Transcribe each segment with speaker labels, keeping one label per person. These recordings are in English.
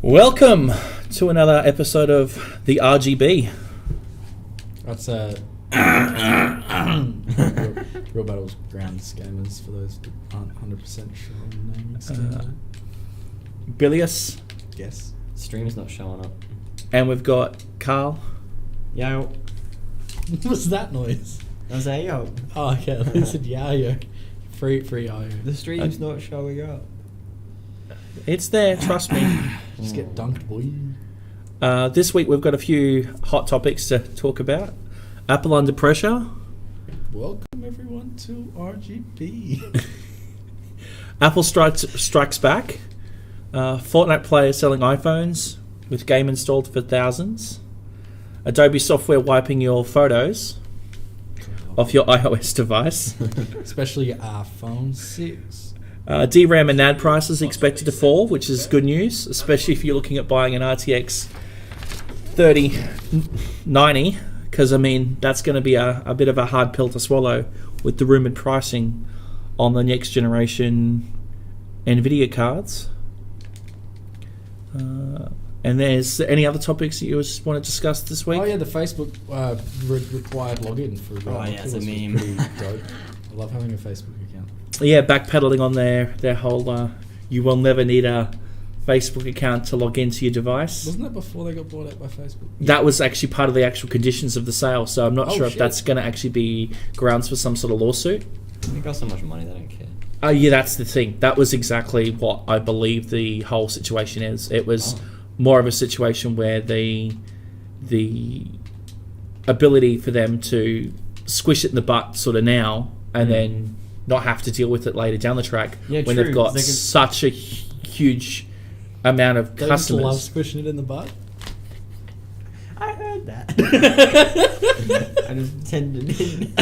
Speaker 1: Welcome to another episode of the RGB.
Speaker 2: That's Real Battles Grounds Gamers for those that aren't 100% sure on the naming scheme.
Speaker 1: Bilius,
Speaker 2: Yes.
Speaker 3: Stream's not showing up.
Speaker 1: and we've got Carl.
Speaker 3: Yo.
Speaker 2: What was that noise?
Speaker 3: I was like, yo.
Speaker 2: Oh, okay. They said yayo. Free yayo.
Speaker 3: The stream's not showing up.
Speaker 1: It's there, trust me.
Speaker 2: Just get dunked, boy.
Speaker 1: This week we've got a few hot topics to talk about. Apple under pressure.
Speaker 2: Welcome everyone to RGB.
Speaker 1: Apple strikes back. Fortnite players selling iPhones with game installed for thousands. Adobe software wiping your photos off your iOS device.
Speaker 2: Especially iPhone 6.
Speaker 1: DRAM and NAND prices expected to fall, which is good news, especially if you're looking at buying an RTX 3090, because, I mean, that's going to be a bit of a hard pill to swallow with the rumoured pricing on the next generation NVIDIA cards. And there's any other topics that you just want to discuss this week?
Speaker 2: Oh yeah, the Facebook required login for.
Speaker 3: It's a meme.
Speaker 2: Pretty dope. I love having a Facebook account.
Speaker 1: Yeah, backpedaling on their whole you will never need a Facebook account to log into your device.
Speaker 2: Wasn't that before they got bought out by Facebook?
Speaker 1: That was actually part of the actual conditions of the sale, so I'm not sure if that's going to actually be grounds for some sort of lawsuit.
Speaker 3: They got so much money, they don't care.
Speaker 1: Yeah, that's the thing. That was exactly what I believe the whole situation is. It was more of a situation where the ability for them to squish it in the butt sort of now and then not have to deal with it later down the track when they've got such a huge amount of
Speaker 2: They
Speaker 1: customers.
Speaker 2: just love squishing it in the butt.
Speaker 3: I heard that. I just pretended in.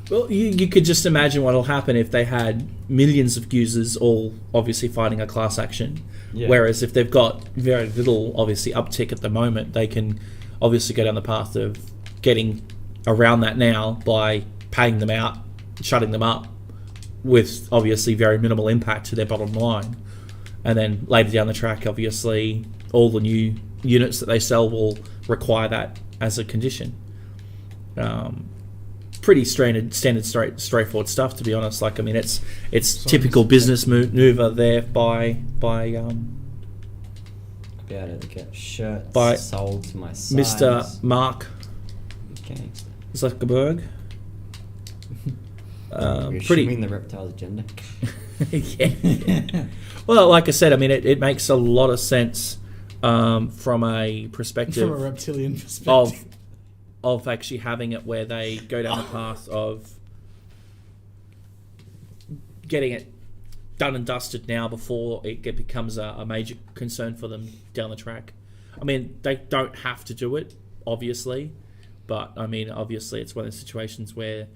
Speaker 1: Well, you could just imagine what will happen if they had millions of users all obviously fighting a class action.
Speaker 3: Yeah.
Speaker 1: Whereas if they've got very little, obviously, uptick at the moment, they can obviously go down the path of getting around that now by paying them out, shutting them up, with obviously very minimal impact to their bottom line. And then later down the track, obviously, all the new units that they sell will require that as a condition. Pretty standard, straightforward stuff, to be honest. Like, I mean, it's typical business maneuver there by
Speaker 3: Be able to get shirts
Speaker 1: by
Speaker 3: sold to my size.
Speaker 1: Mr. Mark
Speaker 3: Okay.
Speaker 1: Zuckerberg.
Speaker 3: You're assuming the reptile's gender.
Speaker 1: Yeah. Well, like I said, I mean, it makes a lot of sense from a perspective
Speaker 2: From a reptilian perspective.
Speaker 1: of actually having it where they go down the path of getting it done and dusted now before it becomes a major concern for them down the track. I mean, they don't have to do it, obviously, but I mean, obviously, it's one of the situations where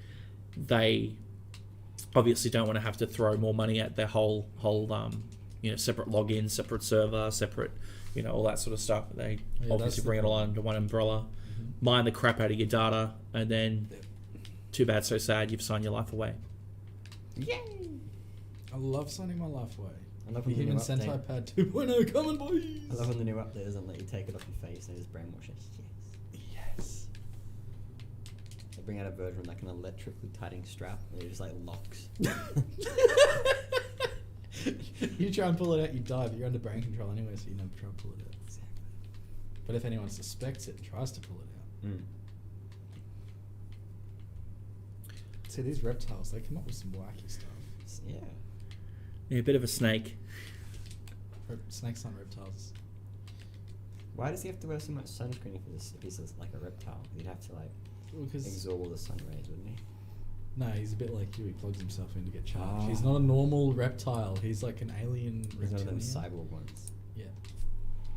Speaker 1: they obviously don't want to have to throw more money at their whole separate login, separate server, separate, all that sort of stuff. They obviously bring it all under one umbrella, mine the crap out of your data, and then too bad, so sad, you've signed your life away.
Speaker 3: Yay!
Speaker 2: I love signing my life away.
Speaker 3: I love
Speaker 2: You
Speaker 3: when the new
Speaker 2: Sentai
Speaker 3: update.
Speaker 2: Pad 2.0 coming, boys!
Speaker 3: I love when the new update doesn't let you take it off your face and just brainwash it.
Speaker 2: Yes.
Speaker 3: They bring out a version with like an electrically tightening strap and it just like locks.
Speaker 2: You try and pull it out, you die, but you're under brain control anyway, so you never try and pull it out. But if anyone suspects it and tries to pull it out. See, these reptiles, they come up with some wacky stuff.
Speaker 3: Yeah.
Speaker 1: Yeah, a bit of a snake.
Speaker 2: Snakes aren't reptiles.
Speaker 3: Why does he have to wear so much sunscreen if he's like a reptile? He'd have to like absorb all the sun rays, wouldn't he?
Speaker 2: No, he's a bit like you. He plugs himself in to get charged.
Speaker 3: Oh.
Speaker 2: He's not a normal reptile. He's like an alien
Speaker 3: He's one of them
Speaker 2: reptilian.
Speaker 3: cyborg ones.
Speaker 2: Yeah.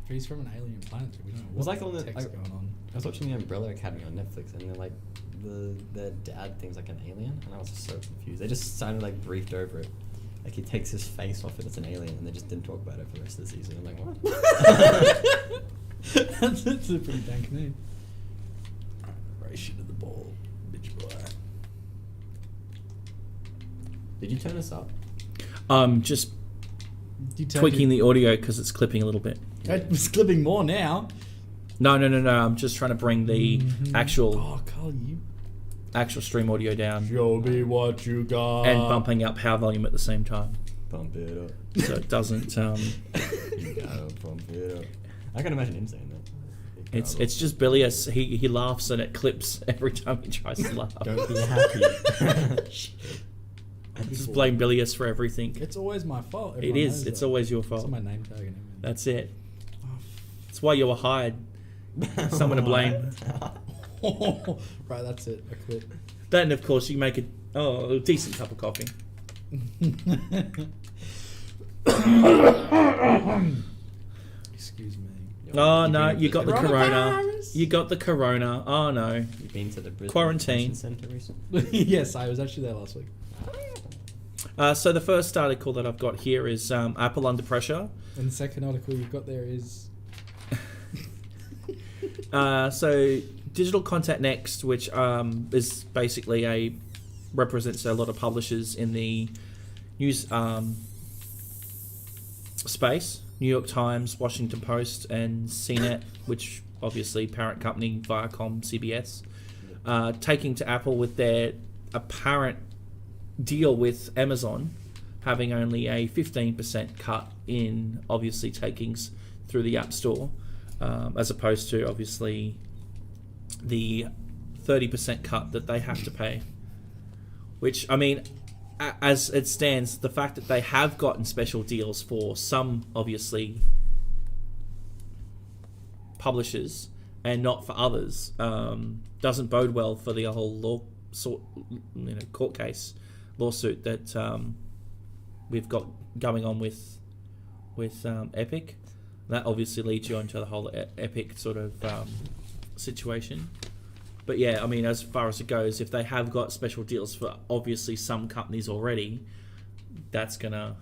Speaker 2: But he's from an alien planet. We don't know
Speaker 3: was
Speaker 2: what
Speaker 3: like on the
Speaker 2: tech's going on.
Speaker 3: I was watching the Umbrella Academy on Netflix, and they're like the dad thing's like an alien, and I was so confused. They just sounded like briefed over it. Like he takes his face off and it's an alien, and they just didn't talk about it for the rest of the season. I'm like, what?
Speaker 2: That's a pretty dank name. Alright, race you to the ball, bitch boy.
Speaker 3: Did you turn us up?
Speaker 1: Just tweaking the audio because it's clipping a little bit.
Speaker 2: It's clipping more now.
Speaker 1: No. I'm just trying to bring the actual
Speaker 2: Oh, Carl, you
Speaker 1: actual stream audio down
Speaker 2: show me what you got.
Speaker 1: and bumping up power volume at the same time,
Speaker 3: Pump it up.
Speaker 1: so it doesn't.
Speaker 3: You gotta pump it up. I can imagine him saying that.
Speaker 1: It's just bilious. He laughs and it clips every time he tries to laugh.
Speaker 3: Don't be happy.
Speaker 1: Just blame bilious for everything.
Speaker 2: It's always my fault.
Speaker 1: It
Speaker 2: Everyone
Speaker 1: is.
Speaker 2: knows
Speaker 1: It's
Speaker 2: that.
Speaker 1: always your
Speaker 2: It's
Speaker 1: fault.
Speaker 2: on my name tag and everything.
Speaker 1: That's it. That's why you were hired. Someone to blame.
Speaker 2: Right, that's it. I quit.
Speaker 1: Then, of course, you make a decent cup of coffee.
Speaker 2: Excuse me.
Speaker 1: Oh,
Speaker 3: You've
Speaker 1: no,
Speaker 3: been
Speaker 1: you got the
Speaker 3: to
Speaker 1: corona. You got the corona. Oh, no.
Speaker 3: You've been to the Brisbane
Speaker 1: Quarantine.
Speaker 3: Convention Centre recently?
Speaker 2: Yes, I was actually there last week.
Speaker 1: So the first article that I've got here is Apple under pressure.
Speaker 2: And the second article you've got there is...
Speaker 1: So Digital Content Next, which is basically represents a lot of publishers in the news space. New York Times, Washington Post, and CNET, which obviously parent company Viacom, CBS, taking to Apple with their apparent deal with Amazon, having only a 15% cut in obviously takings through the App Store, as opposed to obviously the 30% cut that they have to pay. Which, I mean, as it stands, the fact that they have gotten special deals for some, obviously, publishers and not for others, doesn't bode well for the whole court case lawsuit that we've got going on with Epic. That obviously leads you onto the whole Epic sort of situation. But yeah, I mean, as far as it goes, if they have got special deals for obviously some companies already, that's gonna...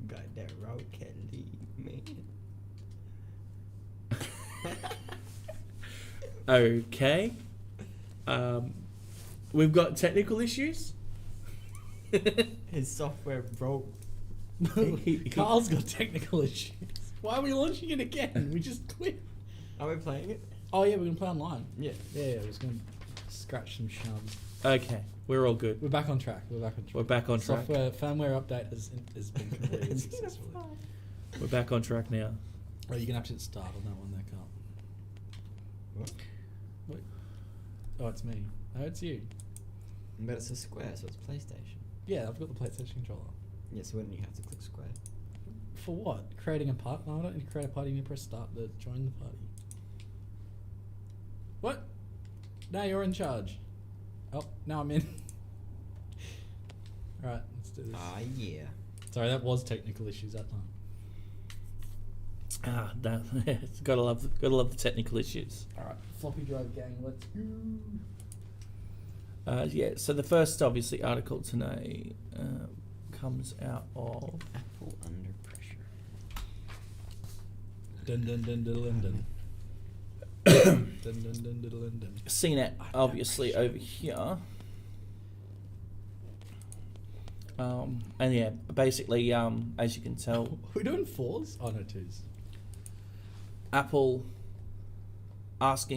Speaker 3: Got that road can leave me.
Speaker 1: Okay. We've got technical issues.
Speaker 3: His software broke.
Speaker 2: Carl's got technical issues. Why are we launching it again? We just quit.
Speaker 3: Are we playing it?
Speaker 2: Oh yeah, we're gonna play online.
Speaker 3: Yeah.
Speaker 2: Yeah, we're just gonna scratch some shoves.
Speaker 1: Okay, we're all good.
Speaker 2: We're back on track. We're back on track. Firmware update has been completed successfully.
Speaker 1: We're back on track now.
Speaker 2: Oh, you're gonna have to hit start on that one there, Carl.
Speaker 3: What?
Speaker 2: Wait. Oh, it's me. Oh, it's you.
Speaker 3: But it's a square, so it's PlayStation.
Speaker 2: Yeah, I've got the PlayStation controller.
Speaker 3: Yeah, so wouldn't you have to click square?
Speaker 2: For what? Creating a party? No, I don't need to create a party. You need to press start to join the party. What? Now you're in charge. Oh, now I'm in. Alright, let's do this.
Speaker 3: Ah, yeah.
Speaker 2: Sorry, that was technical issues that time.
Speaker 1: Gotta love the technical issues.
Speaker 2: Alright, floppy drive gang, let's go.
Speaker 1: Yeah. So the first obviously article today comes out of
Speaker 3: Apple under pressure.
Speaker 2: Dun dun dun dun dun dun. Dun dun dun dun dun dun.
Speaker 1: CNET, obviously over here. And yeah, basically, as you can tell,
Speaker 2: We're doing fours? Oh no, twos.
Speaker 1: Apple asked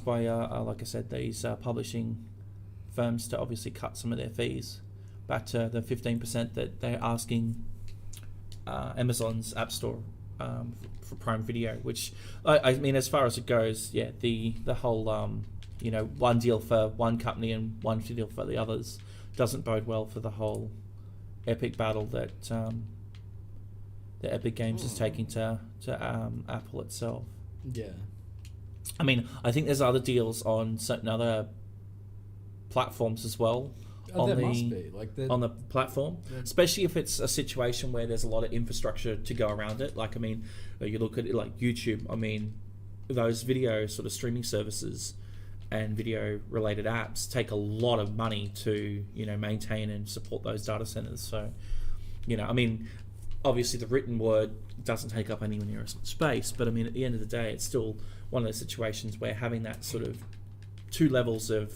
Speaker 1: by, like I said, these publishing firms to obviously cut some of their fees back to the 15% that they're asking Amazon's App Store for Prime Video, which I mean, as far as it goes, yeah, the whole one deal for one company and one deal for the others doesn't bode well for the whole Epic battle that the Epic Games is taking to Apple itself.
Speaker 2: Yeah.
Speaker 1: I mean, I think there's other deals on certain other platforms as well.
Speaker 2: Oh, there must be.
Speaker 1: On the platform, especially if it's a situation where there's a lot of infrastructure to go around it. Like, I mean, you look at it like YouTube. I mean, those video sort of streaming services and video related apps take a lot of money to maintain and support those data centers. So, I mean, obviously the written word doesn't take up anywhere near space, but I mean, at the end of the day, it's still one of those situations where having that sort of two levels of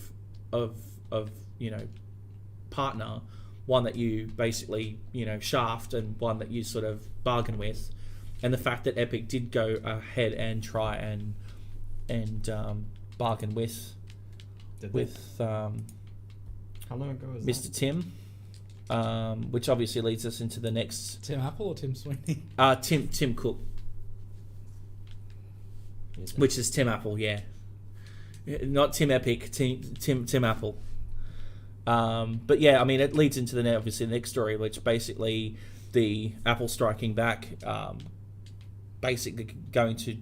Speaker 1: partner, one that you basically shaft and one that you sort of bargain with, and the fact that Epic did go ahead and try and bargain with
Speaker 3: How long ago was
Speaker 1: Mr. Tim, which obviously leads us into the next
Speaker 2: Tim Apple or Tim Sweeney?
Speaker 1: Tim Cook, which is Tim Apple, yeah, not Tim Epic, Tim Apple. But yeah, I mean, it leads into the next story, which basically the Apple striking back, basically going to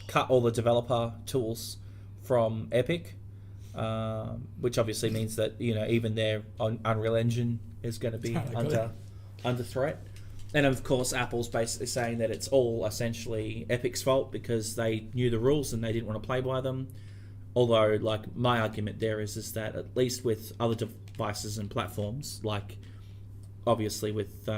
Speaker 1: cut all the developer tools from Epic, which obviously means that even their Unreal Engine is going to be under threat. And of course, Apple's basically saying that it's all essentially Epic's fault because they knew the rules and they didn't want to play by them. Although, like, my argument there is that at least with other devices and platforms, like obviously with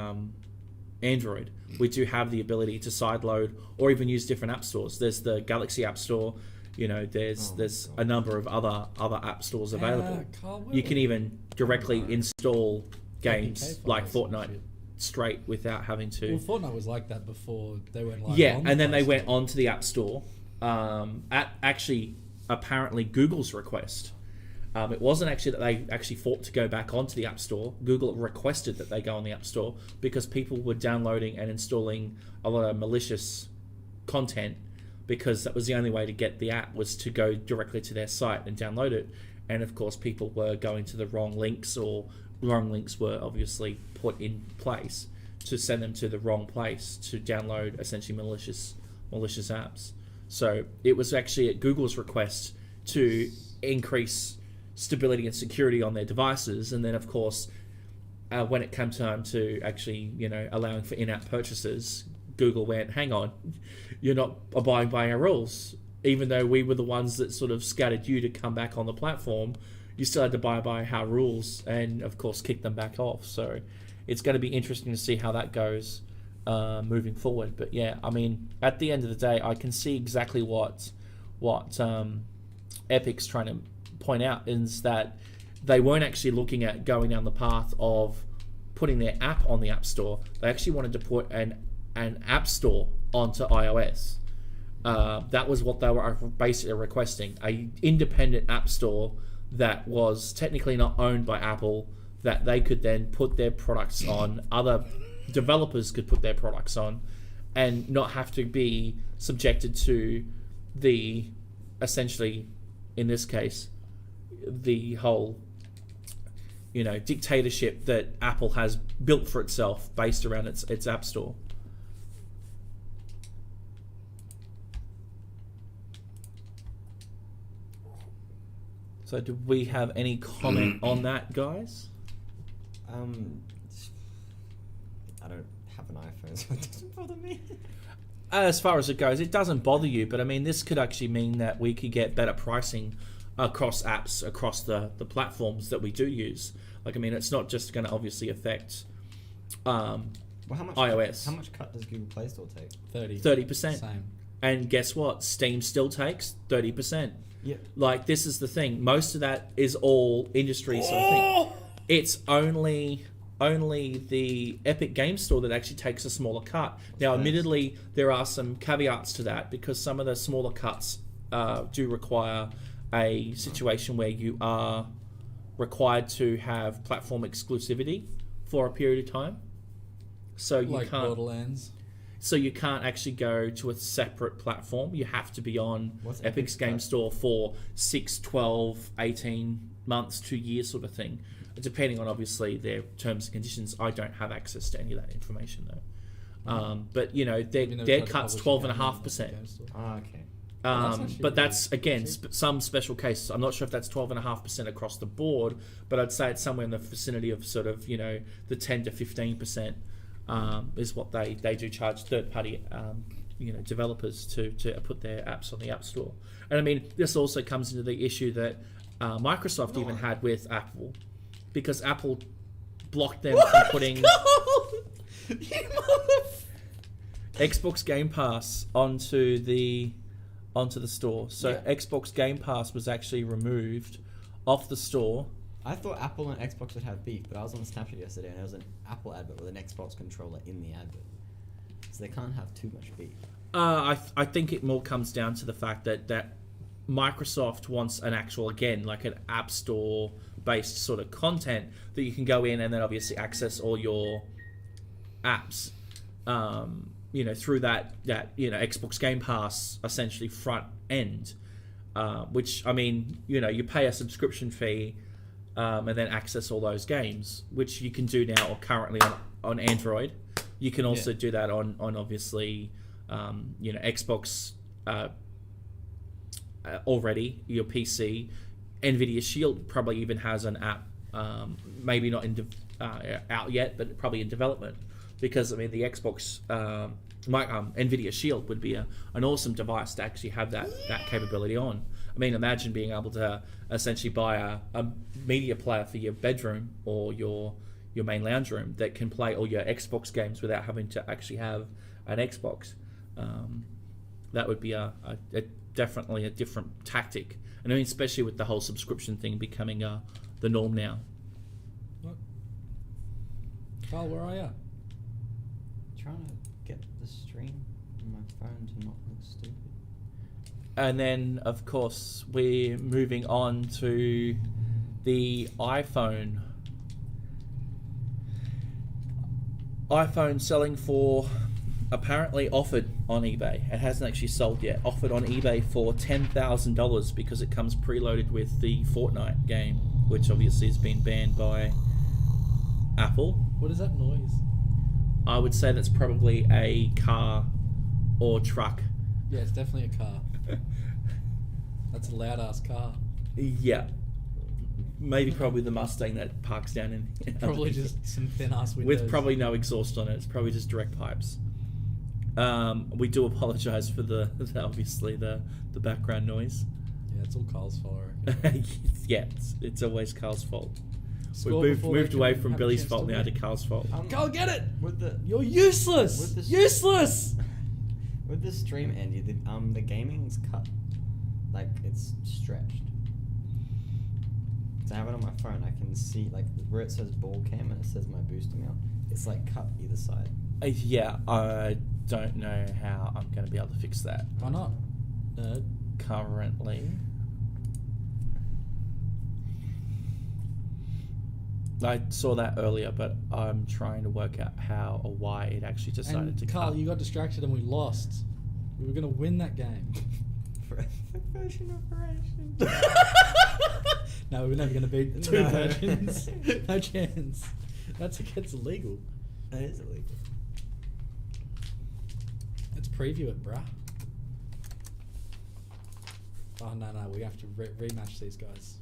Speaker 1: Android, we do have the ability to sideload or even use different app stores. There's the Galaxy App Store. There's a number of other app stores available. You can even directly install games like Fortnite straight without having to.
Speaker 2: Well, Fortnite was like that before they went live.
Speaker 1: Yeah, and then they went onto the App Store at actually apparently Google's request. It wasn't actually that they actually fought to go back onto the App Store. Google requested that they go on the App Store because people were downloading and installing a lot of malicious content, because that was the only way to get the app was to go directly to their site and download it. And of course, people were going to the wrong links, or wrong links were obviously put in place to send them to the wrong place to download essentially malicious apps. So it was actually at Google's request to increase stability and security on their devices. And then of course, when it came time to actually, allowing for in-app purchases, Google went, hang on, you're not abiding by our rules. Even though we were the ones that sort of scattered you to come back on the platform, you still had to abide by our rules, and of course kick them back off. So it's going to be interesting to see how that goes moving forward. But yeah, I mean, at the end of the day, I can see exactly what Epic's trying to point out, is that they weren't actually looking at going down the path of putting their app on the App Store. They actually wanted to put an app store onto iOS. That was what they were basically requesting, a independent app store that was technically not owned by Apple, that they could then put their products on, other developers could put their products on, and not have to be subjected to the, essentially, in this case, the whole dictatorship that Apple has built for itself based around its app store. So do we have any comment on that, guys?
Speaker 3: I don't have an iPhone, so it doesn't bother me.
Speaker 1: As far as it goes, it doesn't bother you, but I mean, this could actually mean that we could get better pricing across apps, across the platforms that we do use. Like, I mean, it's not just going to obviously affect iOS.
Speaker 3: How much cut does Google Play Store take?
Speaker 1: 30%.
Speaker 2: Same.
Speaker 1: And guess what? Steam still takes 30%.
Speaker 3: Yeah.
Speaker 1: Like, this is the thing. Most of that is all industry sort of thing. It's only the Epic Game Store that actually takes a smaller cut. Now, admittedly, there are some caveats to that, because some of the smaller cuts do require a situation where you are required to have platform exclusivity for a period of time. So you
Speaker 2: like
Speaker 1: can't.
Speaker 2: Borderlands.
Speaker 1: So you can't actually go to a separate platform. You have to be on Epic's Game Store for 6, 12, 18 months, 2 years sort of thing. Depending on, obviously, their terms and conditions. I don't have access to any of that information, though. But, their cut's 12.5%.
Speaker 3: Okay.
Speaker 1: But that's, again, some special cases. I'm not sure if that's 12.5% across the board, but I'd say it's somewhere in the vicinity of sort of, the 10 to 15%. Is what they do charge third-party developers to put their apps on the App Store. And I mean, this also comes into the issue that Microsoft even had with Apple, because Apple blocked them from putting Xbox Game Pass onto the onto the store. So
Speaker 3: Yeah.
Speaker 1: Xbox Game Pass was actually removed off the store.
Speaker 3: I thought Apple and Xbox would have beef, but I was on Snapchat yesterday and there was an Apple advert with an Xbox controller in the advert. So they can't have too much beef.
Speaker 1: I think it more comes down to the fact that Microsoft wants an actual, again, like an app store based sort of content that you can go in and then obviously access all your apps, through that Xbox Game Pass essentially front end, which, I mean, you pay a subscription fee and then access all those games, which you can do now or currently on Android. You can also do that on obviously, Xbox already, your PC. Nvidia Shield probably even has an app, maybe not out yet, but probably in development. Because, I mean, the Xbox, Nvidia Shield would be an awesome device to actually have that capability on. I mean, imagine being able to essentially buy a media player for your bedroom or your main lounge room that can play all your Xbox games without having to actually have an Xbox. That would be definitely a different tactic. And I mean, especially with the whole subscription thing becoming the norm now.
Speaker 2: What? Carl, where are you?
Speaker 3: Trying to get the stream on my phone to not look stupid.
Speaker 1: And then, of course, we're moving on to the iPhone. iPhone selling for, apparently offered on eBay. It hasn't actually sold yet. Offered on eBay for $10,000 because it comes preloaded with the Fortnite game, which obviously has been banned by Apple.
Speaker 2: What is that noise?
Speaker 1: I would say that's probably a car or truck.
Speaker 2: Yeah, it's definitely a car. That's a loud ass car.
Speaker 1: Yeah. Maybe probably the Mustang that parks down in
Speaker 2: Probably just some thin ass windows.
Speaker 1: with probably no exhaust on it. It's probably just direct pipes. We do apologise for the obviously the background noise.
Speaker 2: Yeah, it's all Carl's fault. I reckon.
Speaker 1: Yeah, it's always Carl's fault.
Speaker 2: Score
Speaker 1: We've
Speaker 2: before they
Speaker 1: moved away
Speaker 2: can
Speaker 1: from
Speaker 2: have a
Speaker 1: Billy's
Speaker 2: chance
Speaker 1: fault
Speaker 2: to
Speaker 1: now to
Speaker 2: win.
Speaker 1: Carl's fault.
Speaker 2: Carl, get it!
Speaker 3: With the
Speaker 2: You're useless!
Speaker 3: With the-
Speaker 2: Useless!
Speaker 3: with the stream Andy, the gaming's cut, like it's stretched. So I have it on my phone. I can see like where it says ball cam and it says my boost amount. It's like cut either side.
Speaker 1: Yeah, I don't know how I'm going to be able to fix that
Speaker 2: Why not? Nerd.
Speaker 1: currently. I saw that earlier, but I'm trying to work out how or why it actually decided
Speaker 2: And
Speaker 1: to
Speaker 2: Carl,
Speaker 1: cut.
Speaker 2: you got distracted and we lost. We were going to win that game.
Speaker 3: Version operation.
Speaker 2: No, we're never going to beat two
Speaker 3: No.
Speaker 2: versions. No chance. That's illegal.
Speaker 3: That is illegal.
Speaker 2: Let's preview it, bruh. Oh, no, we have to rematch these guys.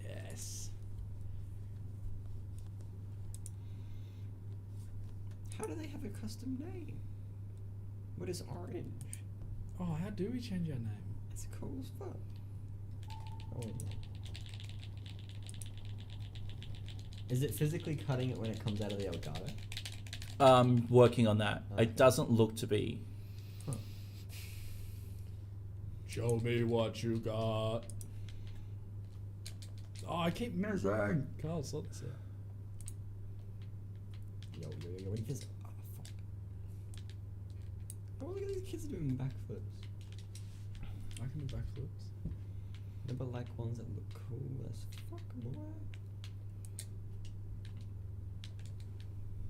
Speaker 2: Yes.
Speaker 3: How do they have a custom name? What is orange?
Speaker 2: Oh, how do we change our name?
Speaker 3: That's cool as fuck. Oh, yeah. Is it physically cutting it when it comes out of the Elgato?
Speaker 1: Working on that.
Speaker 3: Okay.
Speaker 1: It doesn't look to be.
Speaker 3: Huh.
Speaker 2: Show me what you got. Oh, I keep missing. Carl, sort this out.
Speaker 3: Yo, what if it's... Oh, fuck. Oh, look at these kids doing backflips.
Speaker 2: I can do backflips.
Speaker 3: Never like ones that look cool as fuck, boy.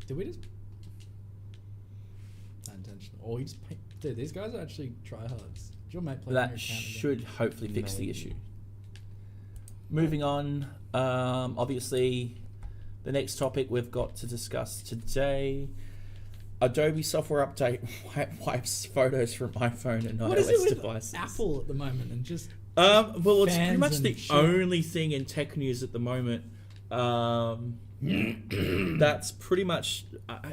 Speaker 2: Did we just... Not intentional. Oh, he just... Dude, these guys are actually tryhards. Did your mate play on your
Speaker 1: That
Speaker 2: account again?
Speaker 1: should hopefully fix the
Speaker 3: Maybe.
Speaker 1: issue. Moving on, obviously, the next topic we've got to discuss today: Adobe software update wipes photos from iPhone and
Speaker 2: What is it
Speaker 1: iOS
Speaker 2: with
Speaker 1: devices.
Speaker 2: Apple at the moment and just...
Speaker 1: Well, it's pretty
Speaker 2: fans
Speaker 1: much
Speaker 2: and
Speaker 1: the
Speaker 2: shit?
Speaker 1: only thing in tech news at the moment. That's pretty much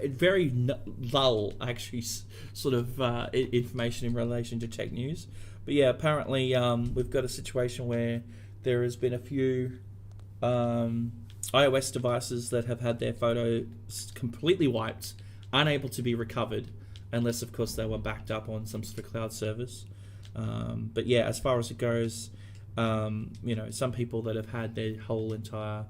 Speaker 1: very lull, actually, sort of information in relation to tech news. But yeah, apparently we've got a situation where there has been a few iOS devices that have had their photos completely wiped, unable to be recovered, unless, of course, they were backed up on some sort of cloud service. But yeah, as far as it goes, some people that have had their whole entire,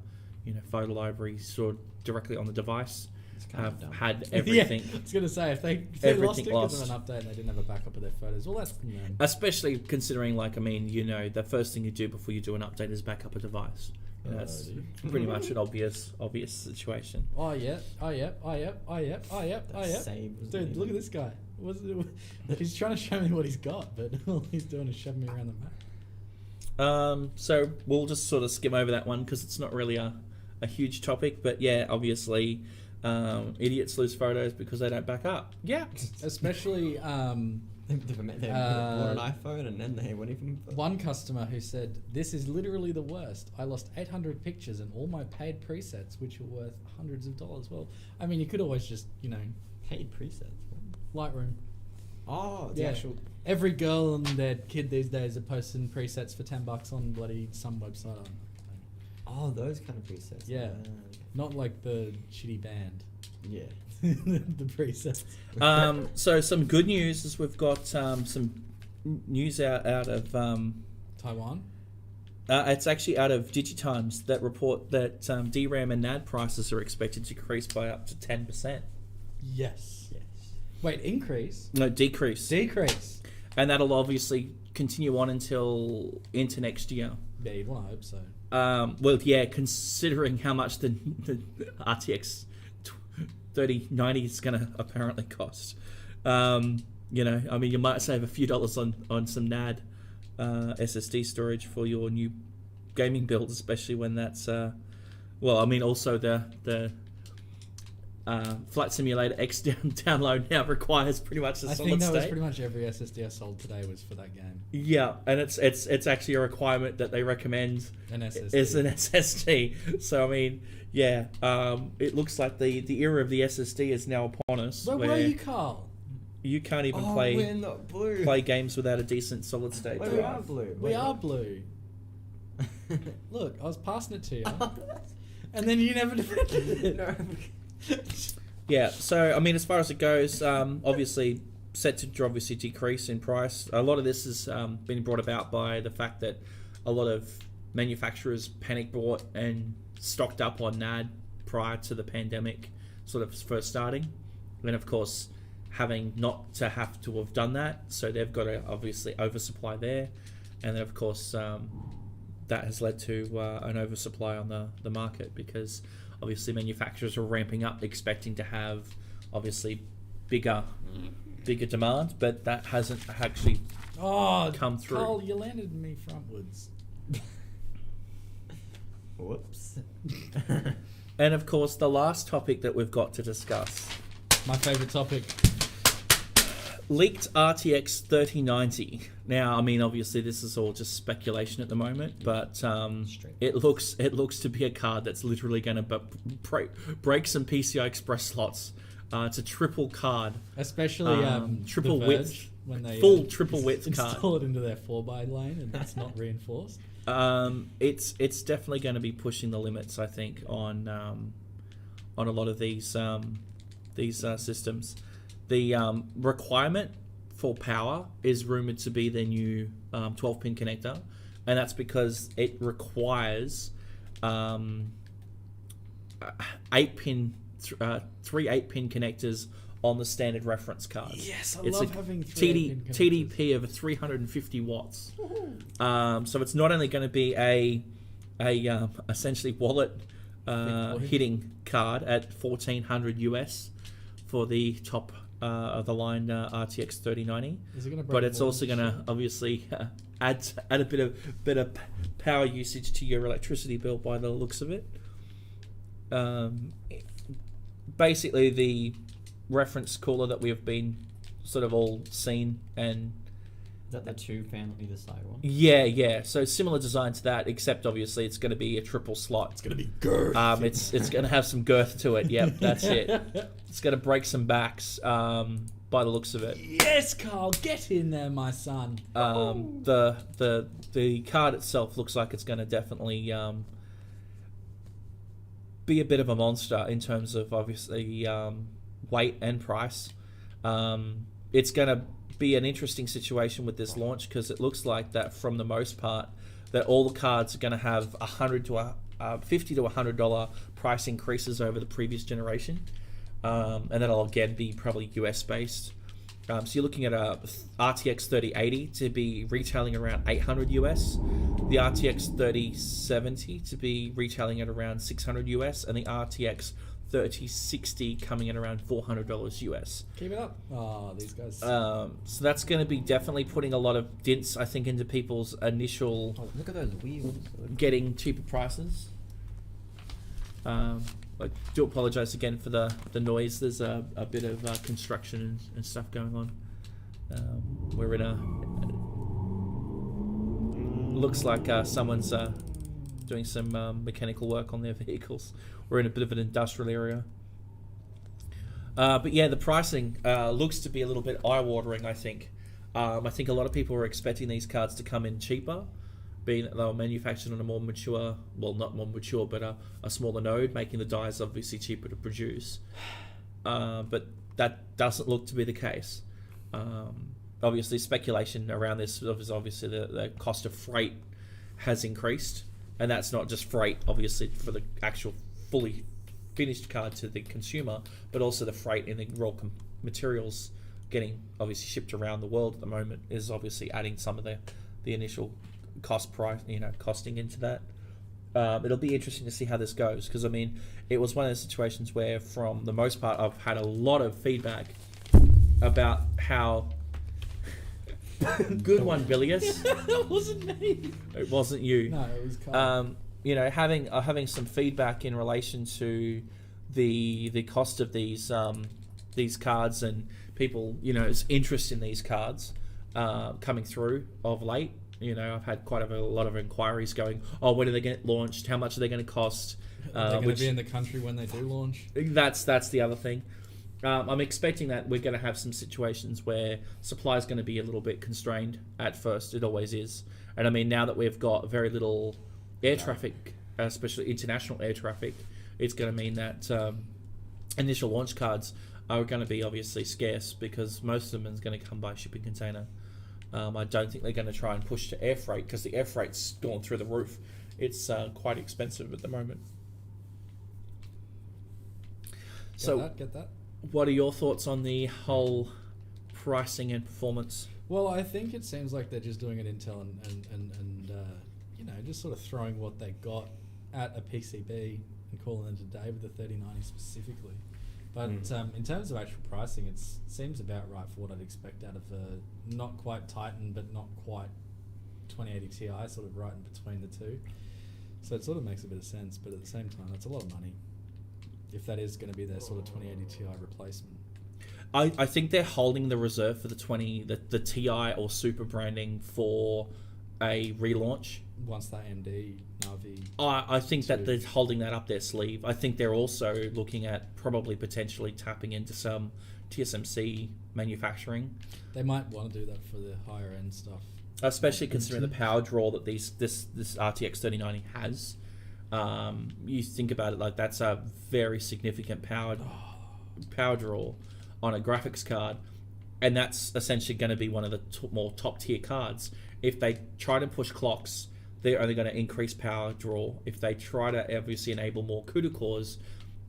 Speaker 1: photo library stored directly on the device have had everything.
Speaker 2: Yeah, I was going to say, if they lost it because
Speaker 1: lost.
Speaker 2: of an update and they didn't have a backup of their photos, well, that's...
Speaker 1: Especially considering, the first thing you do before you do an update is back up a device. That's pretty much an obvious situation.
Speaker 2: Oh, yeah. Dude, look at this guy. He's trying to show me what he's got, but all he's doing is shoving me around the map.
Speaker 1: So we'll just sort of skim over that one because it's not really a huge topic. But yeah, obviously, idiots lose photos because they don't back up. Yeah.
Speaker 2: Especially...
Speaker 3: They bought an iPhone and then they won't even...
Speaker 2: One customer who said, "This is literally the worst. I lost 800 pictures and all my paid presets, which are worth hundreds of dollars." Well, I mean, you could always just,
Speaker 3: Paid presets?
Speaker 2: Lightroom.
Speaker 3: Oh, the actual...
Speaker 2: Every girl and their kid these days are posting presets for $10 on bloody some website.
Speaker 3: Oh, those kind of presets.
Speaker 2: Yeah.
Speaker 3: Okay.
Speaker 2: Not like the shitty band.
Speaker 3: Yeah.
Speaker 2: The presets.
Speaker 1: So some good news is we've got some news out of
Speaker 2: Taiwan.
Speaker 1: It's actually out of Digitimes that report that DRAM and NAND prices are expected to decrease by up to 10%.
Speaker 2: Yes. Wait, increase?
Speaker 1: No, decrease.
Speaker 2: Decrease.
Speaker 1: And that'll obviously continue on into next year.
Speaker 2: Yeah, you'd want to hope so.
Speaker 1: Well, yeah, considering how much the RTX 3090 is going to apparently cost. You might save a few dollars on some NAD SSD storage for your new gaming build, especially when that's also the Flight Simulator X download now requires pretty much a solid state.
Speaker 2: I think that was pretty much every SSD I sold today was for that game.
Speaker 1: Yeah, and it's actually a requirement that they recommend
Speaker 2: an SSD.
Speaker 1: Is an SSD. So I mean, yeah, it looks like the era of the SSD is now upon us.
Speaker 2: Where were you, Carl?
Speaker 1: You can't even
Speaker 3: we're not blue.
Speaker 1: play games without a decent solid state.
Speaker 3: Wait, we are blue.
Speaker 2: We are blue. Look, I was passing it to you, and then you never defended it.
Speaker 3: No.
Speaker 1: Yeah, so I mean, as far as it goes, obviously set to obviously decrease in price. A lot of this has been brought about by the fact that a lot of manufacturers panic bought and stocked up on NAD prior to the pandemic sort of first starting, and of course having not to have to have done that, so they've got to obviously oversupply there, and then of course that has led to an oversupply on the market because obviously manufacturers are ramping up expecting to have obviously bigger demand, but that hasn't actually come through.
Speaker 2: Carl, you landed me frontwards.
Speaker 3: Whoops.
Speaker 1: And of course the last topic that we've got to discuss,
Speaker 2: my favourite topic,
Speaker 1: leaked RTX 3090. Now, I mean, obviously this is all just speculation at the moment, but it looks to be a card that's literally going to break some PCI Express slots. It's a triple card,
Speaker 2: especially
Speaker 1: triple
Speaker 2: the
Speaker 1: width,
Speaker 2: Verge, when they
Speaker 1: full triple width card.
Speaker 2: Install it into their 4x lane, and that's not reinforced.
Speaker 1: It's definitely going to be pushing the limits, I think, on a lot of these systems. The requirement for power is rumored to be their new 12-pin connector, and that's because it requires 8-pin, 3 8-pin connectors on the standard reference cards.
Speaker 2: Yes,
Speaker 1: It's
Speaker 2: love
Speaker 1: a
Speaker 2: having 3 8-pin connectors.
Speaker 1: TDP of 350 watts. So it's not only going to be a essentially wallet hitting card at $1,400 US for the top of the line RTX 3090, but it's also going to obviously add a bit of power usage to your electricity bill by the looks of it. Basically, the reference cooler that we have been sort of all seen, and
Speaker 3: is that the 2-fan on either side one?
Speaker 1: Yeah. So similar design to that, except obviously it's going to be a triple slot.
Speaker 2: It's going to be girth.
Speaker 1: It's going to have some girth to it. Yep, that's it. It's going to break some backs by the looks of it.
Speaker 2: Yes, Carl, get in there, my son.
Speaker 1: The card itself looks like it's going to definitely be a bit of a monster in terms of obviously weight and price. It's going to be an interesting situation with this launch because it looks like that from the most part that all the cards are going to have $100 to $50 to $100 price increases over the previous generation, and that'll again be probably US based. So you're looking at a RTX 3080 to be retailing around 800 US, the RTX 3070 to be retailing at around 600 US, and the RTX 3060 coming in around $400 US.
Speaker 2: Keep it up. Oh, these guys.
Speaker 1: So that's going to be definitely putting a lot of dents, I think, into people's initial
Speaker 3: look at those wheels.
Speaker 1: getting cheaper prices. I do apologise again for the noise. There's a bit of construction and stuff going on. We're in a... Looks like someone's doing some mechanical work on their vehicles. We're in a bit of an industrial area. But yeah, the pricing looks to be a little bit eye-watering, I think. I think a lot of people were expecting these cards to come in cheaper, being that they were manufactured on a more mature, well, not more mature, but a smaller node, making the dies obviously cheaper to produce. But that doesn't look to be the case. Obviously, speculation around this is obviously the cost of freight has increased, and that's not just freight, obviously, for the actual fully finished card to the consumer, but also the freight in the raw materials getting obviously shipped around the world at the moment is obviously adding some of the initial cost price, costing into that. It'll be interesting to see how this goes because I mean it was one of those situations where from the most part I've had a lot of feedback about how good one, Bilius.
Speaker 2: That wasn't me.
Speaker 1: It wasn't you.
Speaker 2: No, it was Carl.
Speaker 1: Having some feedback in relation to the cost of these cards and people's interest in these cards coming through of late. I've had quite a lot of inquiries going, oh, when are they get launched? How much are they going to cost?
Speaker 2: They're going to be in the country when they do launch.
Speaker 1: That's the other thing. I'm expecting that we're going to have some situations where supply is going to be a little bit constrained at first. It always is. And I mean, now that we've got very little air traffic, especially international air traffic, it's going to mean that initial launch cards are going to be obviously scarce because most of them is going to come by shipping container. I don't think they're going to try and push to air freight because the air freight's gone through the roof. It's quite expensive at the moment.
Speaker 2: Get that.
Speaker 1: What are your thoughts on the whole pricing and performance?
Speaker 2: Well, I think it seems like they're just doing an Intel and just sort of throwing what they got at a PCB and calling it a day with the 3090 specifically. But in terms of actual pricing, it seems about right for what I'd expect out of a not quite Titan, but not quite 2080 Ti, sort of right in between the two. So it sort of makes a bit of sense, but at the same time, that's a lot of money. If that is going to be their sort of 2080 Ti replacement.
Speaker 1: I think they're holding the reserve for the Ti or Super branding for a relaunch.
Speaker 2: Once that AMD Navi...
Speaker 1: I think that they're holding that up their sleeve. I think they're also looking at probably potentially tapping into some TSMC manufacturing.
Speaker 2: They might want to do that for the higher end stuff.
Speaker 1: Especially considering the power draw that this RTX 3090 has. You think about it, like that's a very significant power draw on a graphics card, and that's essentially going to be one of the more top tier cards. If they try to push clocks, they're only going to increase power draw. If they try to obviously enable more CUDA cores,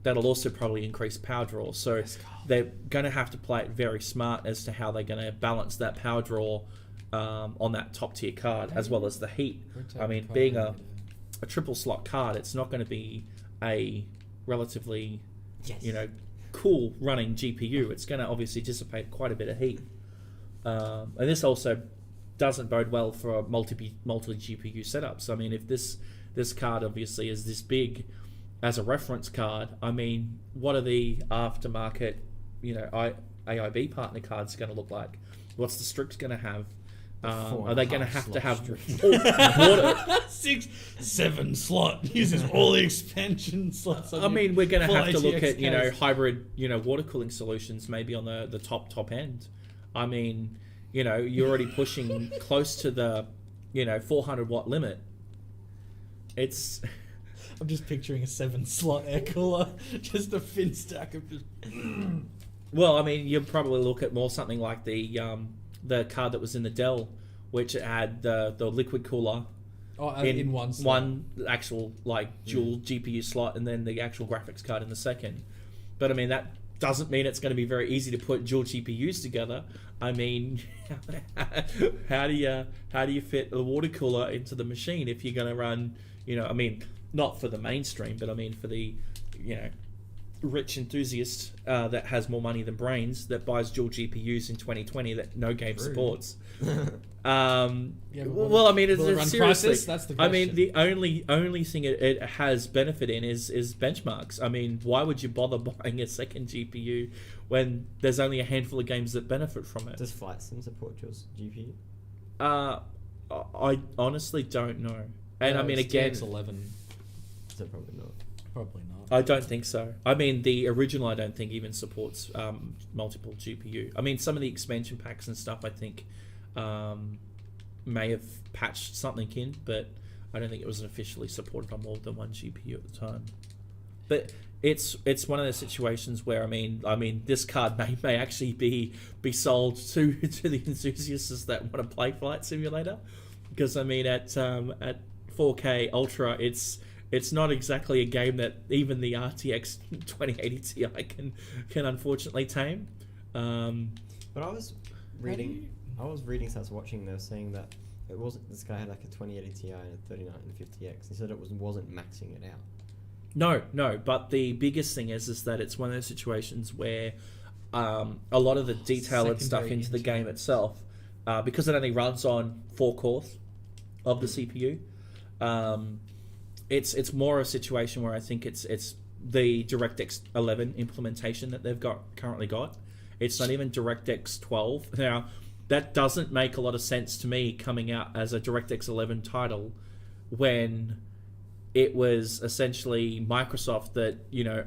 Speaker 1: that'll also probably increase power draw. So they're going to have to play it very smart as to how they're going to balance that power draw on that top tier card, as well as the heat. I mean, being a triple slot card, it's not going to be a relatively cool running GPU. It's going to obviously dissipate quite a bit of heat, and this also doesn't bode well for multi GPU setups. I mean, if this card obviously is this big as a reference card, I mean, what are the aftermarket AIB partner cards going to look like? What's the Strix going to have? Are they going to have water?
Speaker 2: 6-7 slot uses all the expansion slots.
Speaker 1: I mean, we're going to have to look at
Speaker 2: case.
Speaker 1: hybrid water cooling solutions maybe on the top end. I mean, you're already pushing close to the 400 watt limit. It's
Speaker 2: I'm just picturing a 7 slot air cooler, just a thin stack of just.
Speaker 1: Well, I mean, you'd probably look at more something like the the card that was in the Dell, which had the liquid cooler
Speaker 2: in one slot.
Speaker 1: one actual like dual GPU slot, and then the actual graphics card in the second. But I mean, that doesn't mean it's going to be very easy to put dual GPUs together. I mean, how do you fit the water cooler into the machine if you're going to run, I mean, not for the mainstream, but I mean for the, rich enthusiast that has more money than brains, that buys dual GPUs in 2020 that no game supports.
Speaker 2: Yeah,
Speaker 1: well, I mean,
Speaker 2: will it run
Speaker 1: seriously.
Speaker 2: Crysis? That's the
Speaker 1: I mean,
Speaker 2: question.
Speaker 1: the only thing it has benefit in is benchmarks. I mean, why would you bother buying a second GPU when there's only a handful of games that benefit from it?
Speaker 3: Does Flight Sim support your GPU?
Speaker 1: I honestly don't know. And I mean, again,
Speaker 2: TX11,
Speaker 3: So probably not.
Speaker 2: probably not.
Speaker 1: I don't think so. I mean, the original I don't think even supports multiple GPU. I mean, some of the expansion packs and stuff I think may have patched something in, but I don't think it was officially supported on more than one GPU at the time. But it's one of those situations where I mean this card may actually be sold to the enthusiasts that want to play Flight Simulator, because I mean at 4K Ultra it's not exactly a game that even the RTX 2080 Ti can unfortunately tame.
Speaker 3: But I was reading so I was watching, they were saying that it wasn't, this guy had like a 2080 Ti and a 3090 He said it wasn't maxing it out.
Speaker 1: No, but the biggest thing is that it's one of those situations where a lot of the detail and stuff into the game itself, because it only runs on 4 cores of the CPU, it's more a situation where I think it's the DirectX 11 implementation that they've currently got. It's not even DirectX 12. Now, that doesn't make a lot of sense to me coming out as a DirectX 11 title when it was essentially Microsoft that,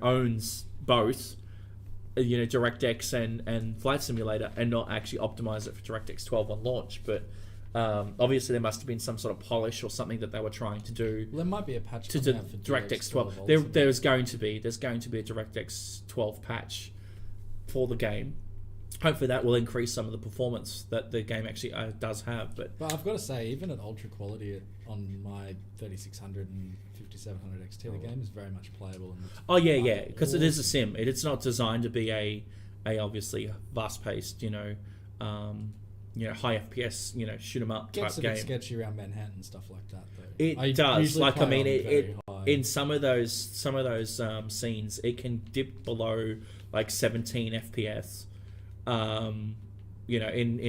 Speaker 1: owns both, DirectX and Flight Simulator, and not actually optimize it for DirectX 12 on launch. But obviously there must have been some sort of polish or something that they were trying to do.
Speaker 2: Well, there might be a patch
Speaker 1: to
Speaker 2: coming out for
Speaker 1: DirectX 12.
Speaker 2: also.
Speaker 1: There's going to be a DirectX 12 patch for the game. Hopefully that will increase some of the performance that the game actually does have. But
Speaker 2: I've got to say, even at ultra quality on my 3600 and 5700 XT, the game is very much playable.
Speaker 1: And yeah, because it is a sim. It's not designed to be a obviously fast-paced, high FPS, shoot 'em up type
Speaker 2: Gets a
Speaker 1: game.
Speaker 2: bit sketchy around Manhattan and stuff like that, though.
Speaker 1: It does.
Speaker 2: usually
Speaker 1: Like, I
Speaker 2: play
Speaker 1: mean,
Speaker 2: on
Speaker 1: it
Speaker 2: very high.
Speaker 1: in some of those scenes, it can dip below like 17 FPS. In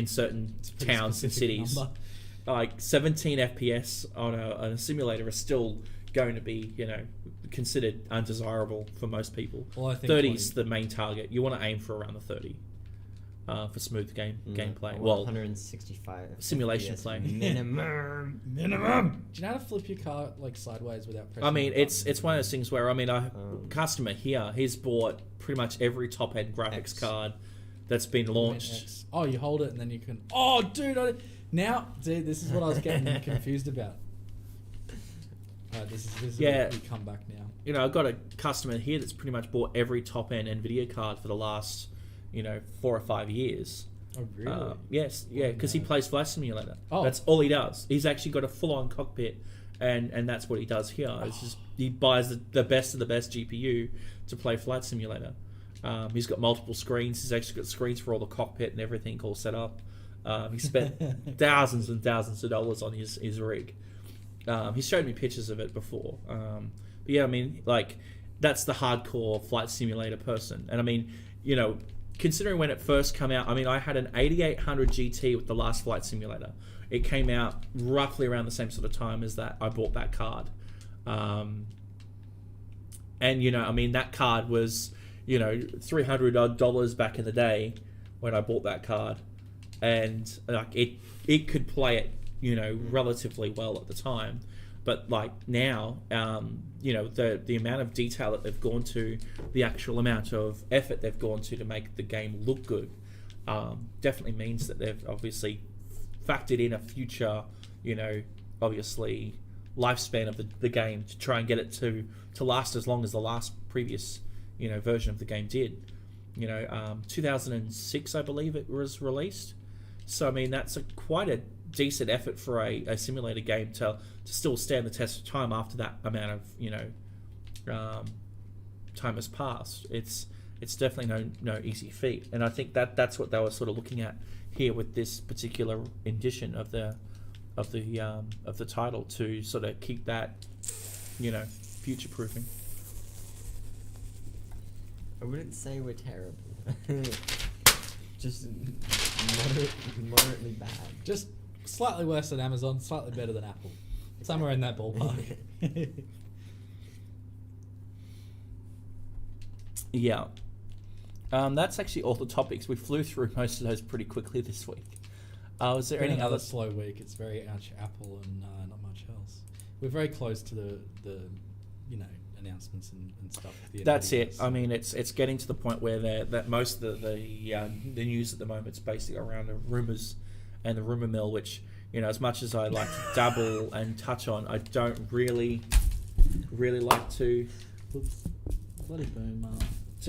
Speaker 1: certain
Speaker 2: It's a pretty
Speaker 1: towns and
Speaker 2: specific
Speaker 1: cities,
Speaker 2: number.
Speaker 1: like 17 FPS on a simulator is still going to be, considered undesirable for most people.
Speaker 2: Well, I think
Speaker 1: 30 is the main target. You want to aim for around the 30 for smooth gameplay. Well,
Speaker 3: 165
Speaker 1: simulation
Speaker 3: FPS
Speaker 1: play.
Speaker 2: minimum. Do you know how to flip your car like sideways without pressing?
Speaker 1: I mean,
Speaker 2: the button?
Speaker 1: it's one of those things where a customer here, he's bought pretty much every top end graphics
Speaker 3: X.
Speaker 1: card that's been launched.
Speaker 2: X. Oh, you hold it and then you can. Oh, dude! Dude, this is what I was getting confused about. This is
Speaker 1: Yeah.
Speaker 2: we come back now.
Speaker 1: I've got a customer here that's pretty much bought every top end NVIDIA card for the last, 4 or 5 years.
Speaker 2: Oh, really?
Speaker 1: Yes, yeah, because he plays Flight Simulator.
Speaker 2: Oh.
Speaker 1: That's all he does. He's actually got a full on cockpit, and that's what he does here. It's just he buys the best of the best GPU to play Flight Simulator. He's got multiple screens. He's actually got screens for all the cockpit and everything all set up. He spent thousands and thousands of dollars on his rig. He showed me pictures of it before. But yeah, I mean, like, that's the hardcore Flight Simulator person. And I mean, considering when it first came out, I mean, I had an 8800 GT with the last Flight Simulator. It came out roughly around the same sort of time as that. I bought that card. And, I mean, that card was, $300 odd back in the day when I bought that card. And, like, it could play it, relatively well at the time. But like now, the amount of detail that they've gone to, the actual amount of effort they've gone to make the game look good, definitely means that they've obviously factored in a future, obviously lifespan of the game to try and get it to last as long as the last previous, version of the game did. 2006, I believe it was released. So I mean, that's quite a decent effort for a simulator game to still stand the test of time after that amount of time has passed. It's definitely no easy feat, and I think that's what they were sort of looking at here with this particular edition of the title, to sort of keep that future proofing.
Speaker 3: I wouldn't say we're terrible. Just moderately bad.
Speaker 2: Just slightly worse than Amazon, slightly better than Apple. Somewhere in that ballpark.
Speaker 1: Yeah. That's actually all the topics. We flew through most of those pretty quickly this week. Was there
Speaker 2: Been
Speaker 1: any
Speaker 2: another
Speaker 1: other
Speaker 2: slow week? It's very much Apple and not much else. We're very close to the announcements and stuff.
Speaker 1: That's it. I mean, it's getting to the point where that most of the news at the moment is basically around the rumors and the rumor mill, which as much as I like to dabble and touch on, I don't really like to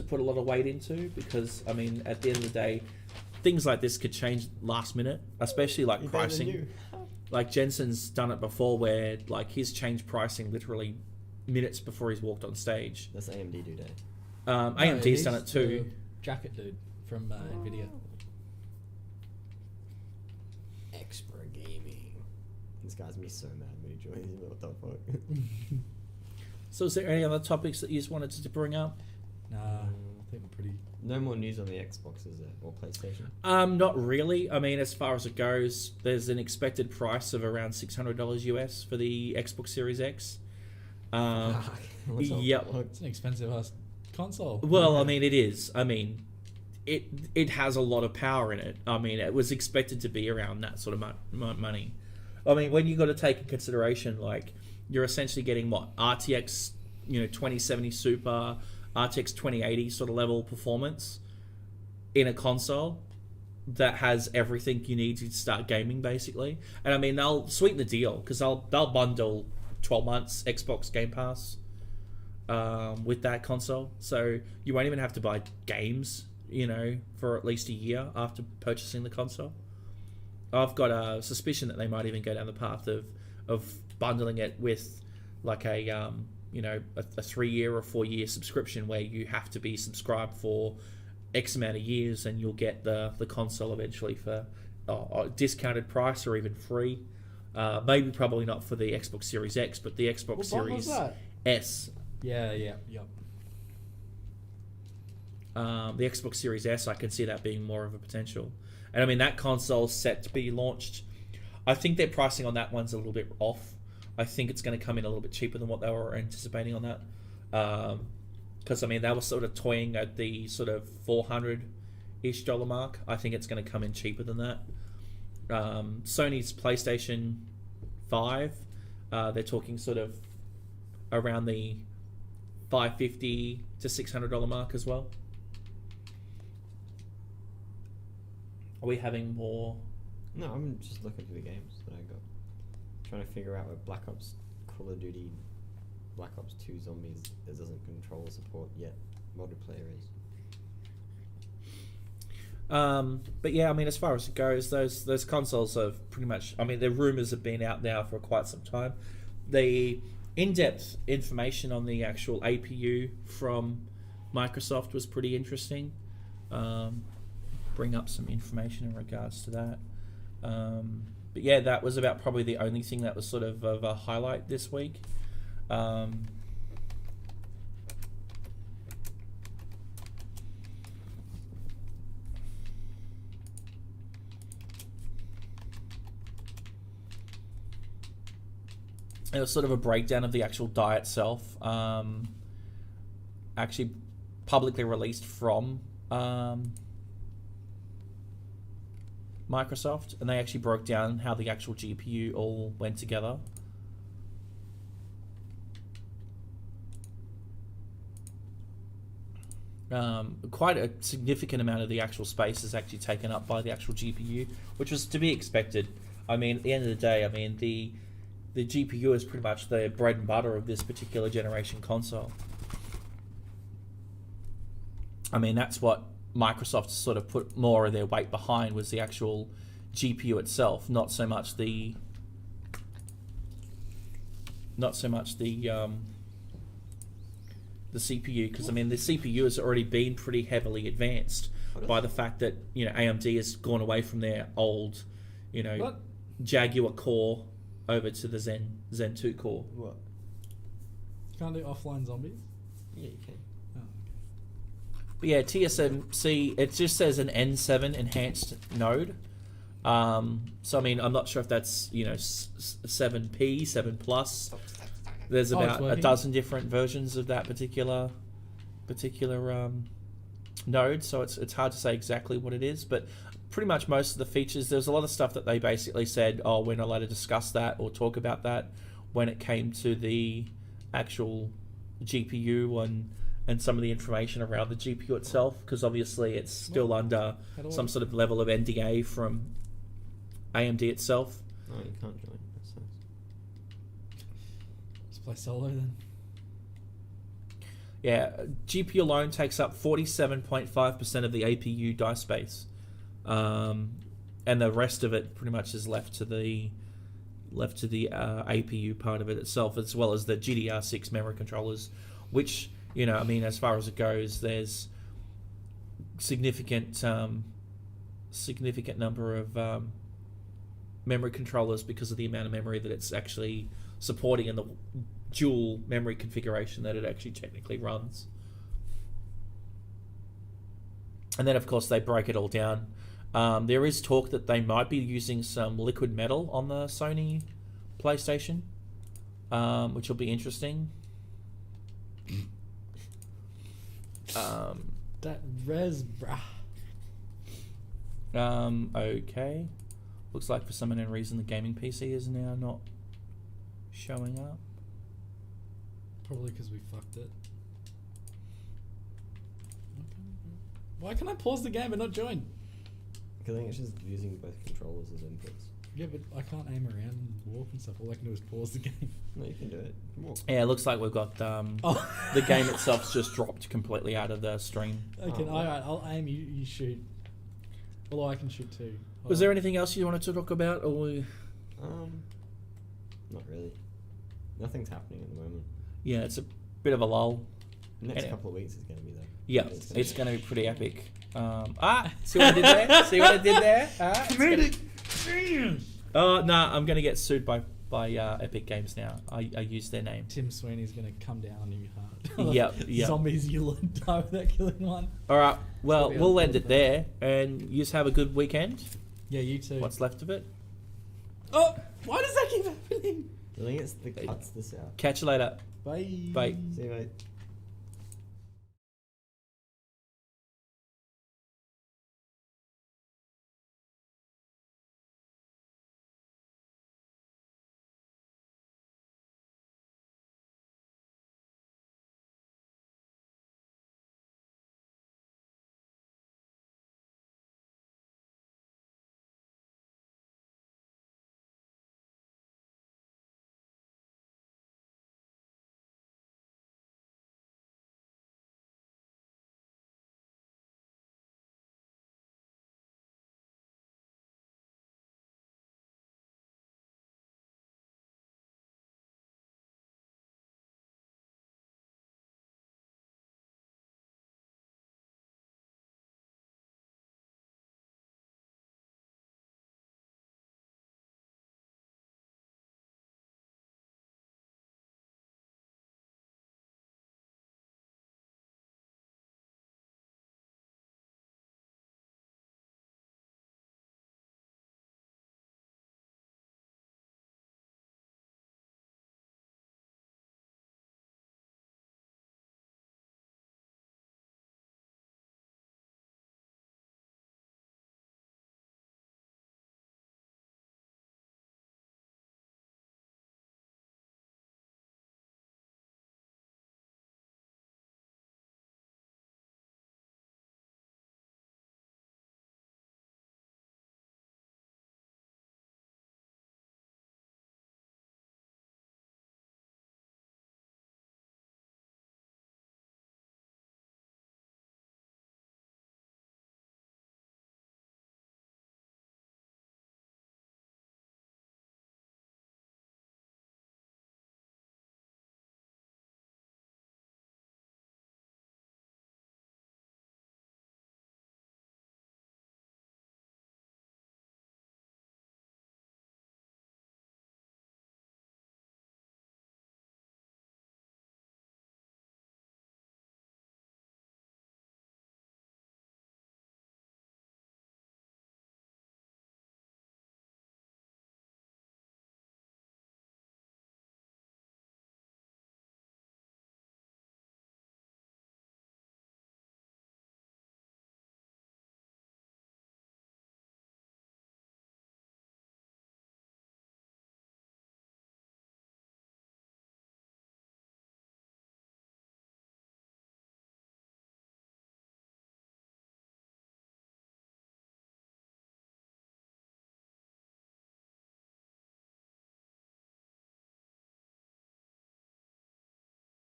Speaker 1: put a lot of weight into, because I mean, at the end of the day, things like this could change last minute, especially like pricing. Like Jensen's done it before, where like he's changed pricing literally minutes before he's walked on stage.
Speaker 3: That's AMD do day.
Speaker 1: AMD's done it too.
Speaker 2: Jacket dude from Nvidia.
Speaker 3: Extra gaming. This guy's gonna be so mad when he joins. What the fuck?
Speaker 1: So is there any other topics that you just wanted to bring up?
Speaker 2: Nah, I think we're pretty...
Speaker 3: No more news on the Xbox, is there? Or PlayStation?
Speaker 1: Not really. I mean, as far as it goes, there's an expected price of around $600 US for the Xbox Series X. Yep.
Speaker 2: It's an expensive ass console.
Speaker 1: Well, I mean, it is. I mean, it has a lot of power in it. I mean, it was expected to be around that sort of money. I mean, when you got to take in consideration, like, you're essentially getting what? RTX, 2070 Super, RTX 2080 sort of level performance in a console that has everything you need to start gaming, basically. And I mean, they'll sweeten the deal, because they'll bundle 12 months Xbox Game Pass with that console, so you won't even have to buy games for at least a year after purchasing the console. I've got a suspicion that they might even go down the path of bundling it with like a 3-year or 4-year subscription, where you have to be subscribed for X amount of years, and you'll get the console eventually for a discounted price or even free. Maybe probably not for the Xbox Series X, but the Xbox Series S.
Speaker 2: Yeah, yep.
Speaker 1: The Xbox Series S, I can see that being more of a potential. And I mean, that console's set to be launched. I think their pricing on that one's a little bit off. I think it's going to come in a little bit cheaper than what they were anticipating on that. Because, I mean, they were sort of toying at the sort of $400-ish mark. I think it's going to come in cheaper than that. Sony's PlayStation 5, they're talking sort of around the $550 to $600 mark as well. Are we having more?
Speaker 3: No, I'm just looking through the games that I got. Trying to figure out what Black Ops Call of Duty Black Ops 2 Zombies that doesn't control or support yet multiplayer is.
Speaker 1: But yeah, I mean, as far as it goes, those consoles have pretty much, I mean, the rumors have been out now for quite some time. The in-depth information on the actual APU from Microsoft was pretty interesting. Bring up some information in regards to that. But yeah, that was about probably the only thing that was sort of a highlight this week. It was sort of a breakdown of the actual die itself, actually publicly released from Microsoft, and they actually broke down how the actual GPU all went together. Quite a significant amount of the actual space is actually taken up by the actual GPU, which was to be expected. I mean, at the end of the day, I mean, the GPU is pretty much the bread and butter of this particular generation console. I mean, that's what Microsoft sort of put more of their weight behind, was the actual GPU itself, not so much the CPU, because I mean the CPU has already been pretty heavily advanced by the fact that AMD has gone away from their old
Speaker 2: What?
Speaker 1: Jaguar core over to the Zen 2 core.
Speaker 3: What?
Speaker 2: You can't do offline zombies?
Speaker 3: Yeah, you can.
Speaker 2: Oh, okay.
Speaker 1: But yeah, TSMC, it just says an N7 enhanced node. So I mean, I'm not sure if that's 7P, 7 plus. There's about a dozen different versions of that particular node, so it's hard to say exactly what it is, but pretty much most of the features, there's a lot of stuff that they basically said, oh, we're not allowed to discuss that or talk about that when it came to the actual GPU and some of the information around the GPU itself, because obviously it's still under some sort of level of NDA from AMD itself.
Speaker 3: No, you can't join. That sucks.
Speaker 2: Let's play solo then.
Speaker 1: Yeah, GPU alone takes up 47.5% of the APU die space, and the rest of it pretty much is left to the APU part of it itself, as well as the GDR6 memory controllers, which I mean, as far as it goes, there's significant number of memory controllers because of the amount of memory that it's actually supporting and the dual memory configuration that it actually technically runs. And then, of course, they break it all down. There is talk that they might be using some liquid metal on the Sony PlayStation, which will be interesting.
Speaker 2: That res, bruh.
Speaker 1: Okay. Looks like for some unknown reason the gaming PC is now not showing up.
Speaker 2: Probably because we fucked it. Why can I pause the game and not join?
Speaker 3: Because I think it's just using both controllers as inputs.
Speaker 2: Yeah, but I can't aim around and walk and stuff. All I can do is pause the game.
Speaker 3: No, you can do it. Walk.
Speaker 1: Yeah, it looks like we've got the game itself's just dropped completely out of the stream.
Speaker 2: Okay, alright, I'll aim, you shoot. Although I can shoot too.
Speaker 1: Was there anything else you wanted to talk about, or?
Speaker 3: Not really. Nothing's happening at the moment.
Speaker 1: Yeah, it's a bit of a lull.
Speaker 3: Next couple of weeks is going to be though.
Speaker 1: Yeah, it's going to be pretty epic. See what I did there? See what I did there? Oh no, I'm going to get sued by Epic Games now. I used their name.
Speaker 2: Tim Sweeney's going to come down on you hard.
Speaker 1: Yep.
Speaker 2: Zombies, you'll die without killing one.
Speaker 1: All right. Well, we'll end it there, and you just have a good weekend.
Speaker 2: Yeah, you too.
Speaker 1: What's left of it?
Speaker 2: Oh, why does that keep happening?
Speaker 3: I think it's the cuts this out.
Speaker 1: Catch you later.
Speaker 2: Bye.
Speaker 1: Bye.
Speaker 3: See you, mate.